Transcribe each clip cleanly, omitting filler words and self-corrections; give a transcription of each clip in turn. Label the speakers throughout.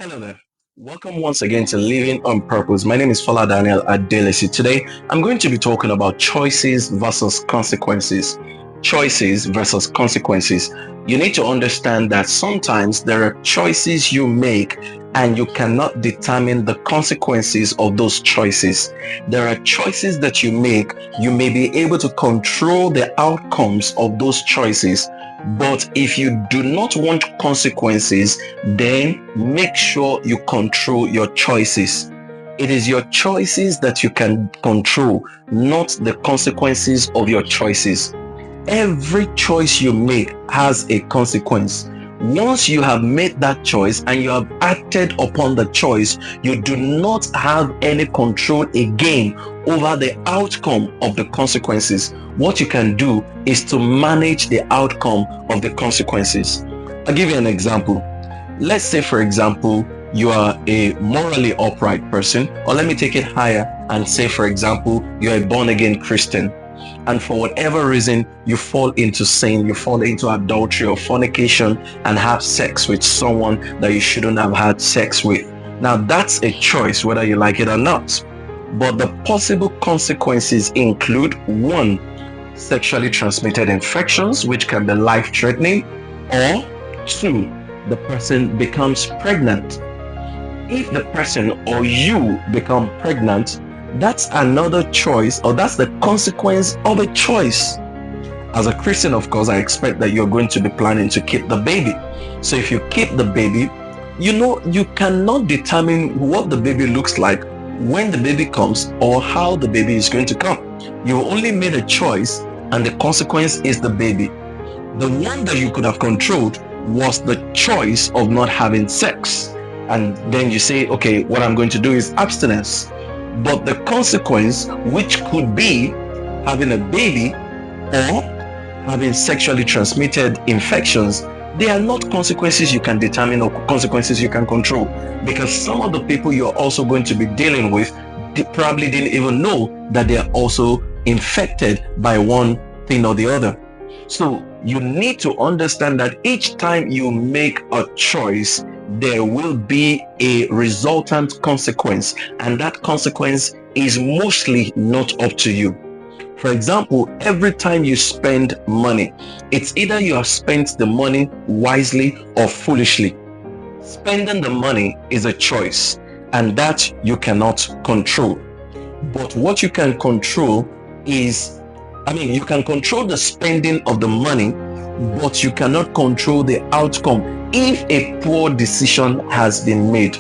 Speaker 1: Hello there. Welcome once again to Living on Purpose. My name is Fola Daniel Speaks. Today, I'm going to be talking about choices versus consequences. Choices versus consequences. You need to understand that sometimes there are choices you make and you cannot determine the consequences of those choices. There are choices that you make, you may be able to control the outcomes of those choices. But if you do not want consequences, then make sure you control your choices. It is your choices that you can control, not the consequences of your choices. Every choice you make has a consequence. Once you have made that choice and you have acted upon the choice, you do not have any control again over the outcome of the consequences. What you can do is to manage the outcome of the consequences. I'll give you an example. Let's say, for example, you are a morally upright person, or let me take it higher and say, for example, you're a born-again Christian, and for whatever reason you fall into sin, you fall into adultery or fornication and have sex with someone that you shouldn't have had sex with. Now that's a choice whether you like it or not. But the possible consequences include: one, sexually transmitted infections, which can be life-threatening, or two, the person becomes pregnant. If the person or you become pregnant, that's another choice, or that's the consequence of a choice. As a Christian, of course, I expect that you're going to be planning to keep the baby. So if you keep the baby, you cannot determine what the baby looks like when the baby comes or how the baby is going to come. You only made a choice and the consequence is the baby. The one that you could have controlled was the choice of not having sex. And then you say, okay, what I'm going to do is abstinence. But the consequence, which could be having a baby or having sexually transmitted infections, they are not consequences you can determine or consequences you can control, because some of the people you're also going to be dealing with, they probably didn't even know that they are also infected by one thing or the other. So you need to understand that each time you make a choice, there will be a resultant consequence, and that consequence is mostly not up to you. For example, every time you spend money, it's either you have spent the money wisely or foolishly. Spending the money is a choice, and that you cannot control. But what you can control is, you can control the spending of the money, but you cannot control the outcome if a poor decision has been made.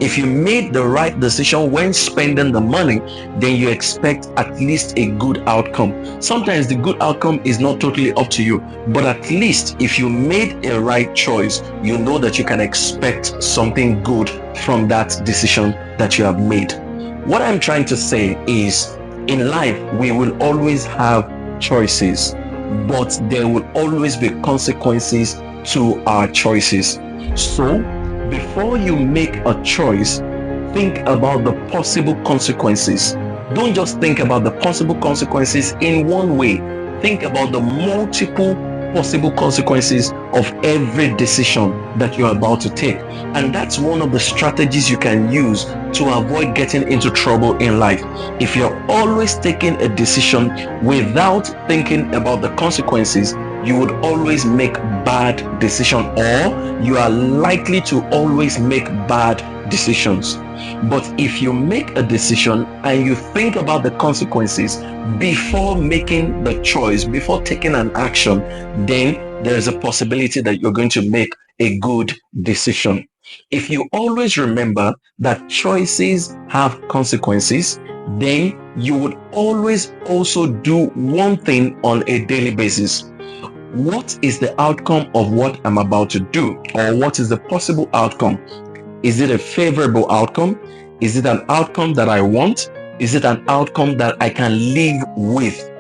Speaker 1: If you made the right decision when spending the money, then you expect at least a good outcome. Sometimes the good outcome is not totally up to you, but at least if you made a right choice, you know that you can expect something good from that decision that you have made. What I'm trying to say is, in life, we will always have choices, but there will always be consequences to our choices. So, before you make a choice, think about the possible consequences. Don't just think about the possible consequences in one way. Think about the multiple possible consequences of every decision that you're about to take. And that's one of the strategies you can use to avoid getting into trouble in life. If you're always taking a decision without thinking about the consequences, you would always make bad decisions, or you are likely to always make bad decisions. But if you make a decision and you think about the consequences before making the choice, before taking an action, then there is a possibility that you're going to make a good decision. If you always remember that choices have consequences, then you would always also do one thing on a daily basis. What is the outcome of what I'm about to do? Or what is the possible outcome? Is it a favorable outcome? Is it an outcome that I want? Is it an outcome that I can live with?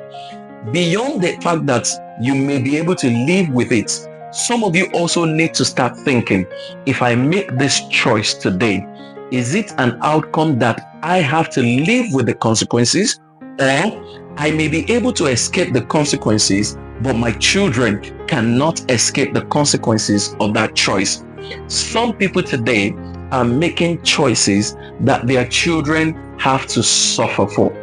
Speaker 1: Beyond the fact that you may be able to live with it, some of you also need to start thinking, if I make this choice today, is it an outcome that I have to live with the consequences, or I may be able to escape the consequences, but my children cannot escape the consequences of that choice? Some people today are making choices that their children have to suffer for.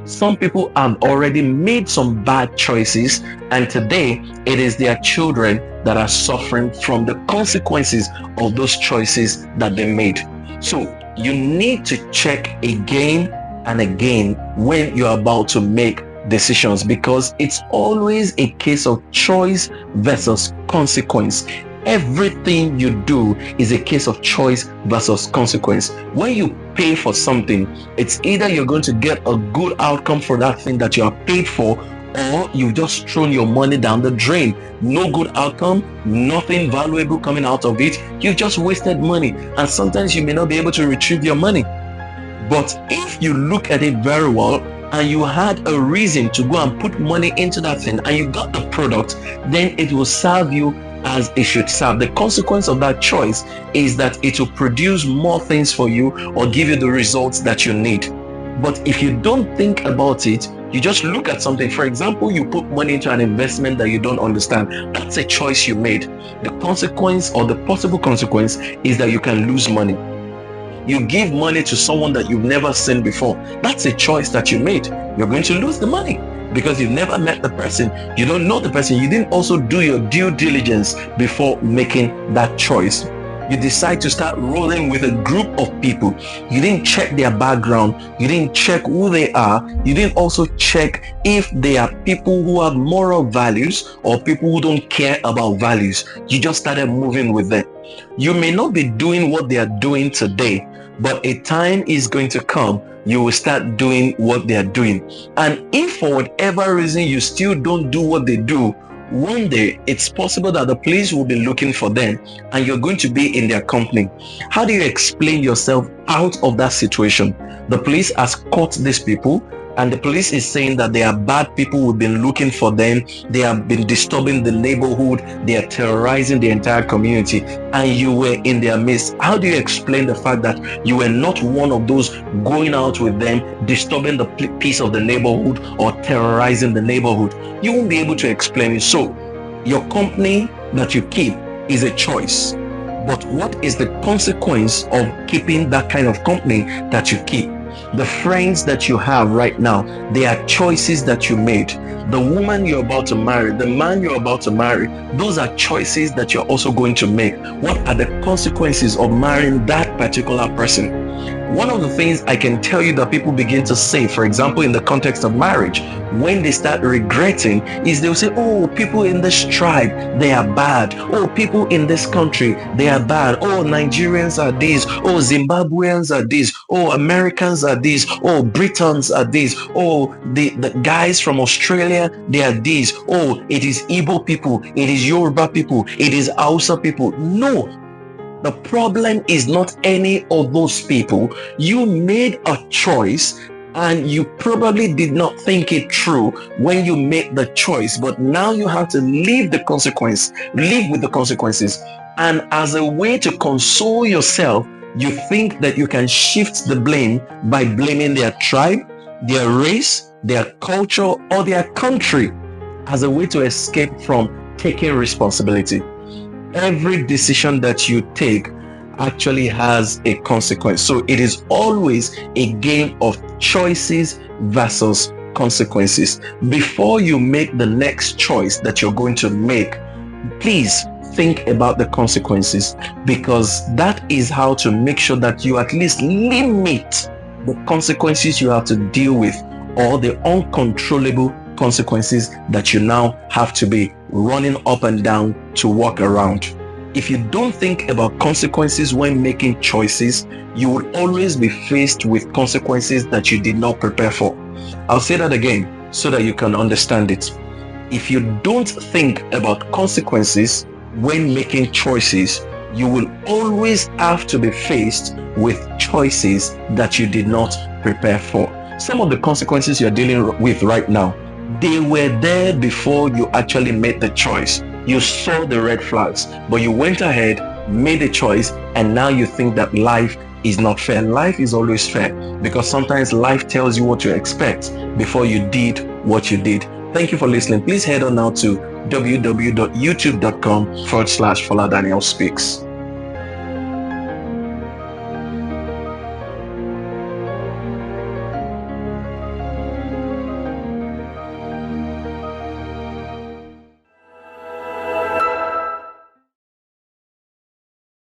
Speaker 1: Some people have already made some bad choices, and today it is their children that are suffering from the consequences of those choices that they made. So you need to check again and again when you're about to make decisions, because it's always a case of choice versus consequence. Everything you do is a case of choice versus consequence. When you pay for something, it's either you're going to get a good outcome for that thing that you are paid for, or you've just thrown your money down the drain. No good outcome, nothing valuable coming out of it. You just wasted money, and sometimes you may not be able to retrieve your money. But if you look at it very well, and you had a reason to go and put money into that thing, and you got the product, then it will serve you as it should serve. The consequence of that choice is that it will produce more things for you or give you the results that you need. But if you don't think about it, you just look at something. For example, you put money into an investment that you don't understand. That's a choice you made. The consequence, or the possible consequence, is that you can lose money. You give money to someone that you've never seen before. That's a choice that you made. You're going to lose the money because you've never met the person. You don't know the person. You didn't also do your due diligence before making that choice. You decide to start rolling with a group of people. You didn't check their background. You didn't check who they are. You didn't also check if they are people who have moral values or people who don't care about values. You just started moving with them. You may not be doing what they are doing today, but a time is going to come you will start doing what they are doing. And if for whatever reason you still don't do what they do, one day it's possible that the police will be looking for them and you're going to be in their company. How do you explain yourself out of that situation? The police has caught these people, and the police is saying that they are bad people. We've been looking for them. They have been disturbing the neighborhood. They are terrorizing the entire community, and you were in their midst. How do you explain the fact that you were not one of those going out with them, disturbing the peace of the neighborhood or terrorizing the neighborhood? You won't be able to explain it. So your company that you keep is a choice. But what is the consequence of keeping that kind of company that you keep? The friends that you have right now, they are choices that you made. The woman you're about to marry, the man you're about to marry, those are choices that you're also going to make. What are the consequences of marrying that particular person? One of the things I can tell you that people begin to say, for example, in the context of marriage, when they start regretting, is they'll say, oh, people in this tribe, they are bad. Oh, people in this country, they are bad. Oh, Nigerians are these. Oh, Zimbabweans are these. Oh, Americans are these. Oh, Britons are these. Oh, the guys from Australia, they are these. Oh, it is Igbo people. It is Yoruba people. It is Hausa people. No. The problem is not any of those people. You made a choice and you probably did not think it through when you made the choice, but now you have to live with the consequences. And as a way to console yourself, you think that you can shift the blame by blaming their tribe, their race, their culture, or their country as a way to escape from taking responsibility. Every decision that you take actually has a consequence. So it is always a game of choices versus consequences. Before you make the next choice that you're going to make, please think about the consequences, because that is how to make sure that you at least limit the consequences you have to deal with, or the uncontrollable consequences that you now have to be running up and down to walk around. If you don't think about consequences when making choices, you will always be faced with consequences that you did not prepare for. I'll say that again so that you can understand it. If you don't think about consequences when making choices, you will always have to be faced with choices that you did not prepare for. Some of the consequences you're dealing with right now, they were there before you actually made the choice. You saw the red flags, but you went ahead, made a choice, and now you think that life is not fair. Life is always fair, because sometimes life tells you what to expect before you did what you did. Thank you for listening. Please head on now to www.youtube.com/Fola Daniel Speaks.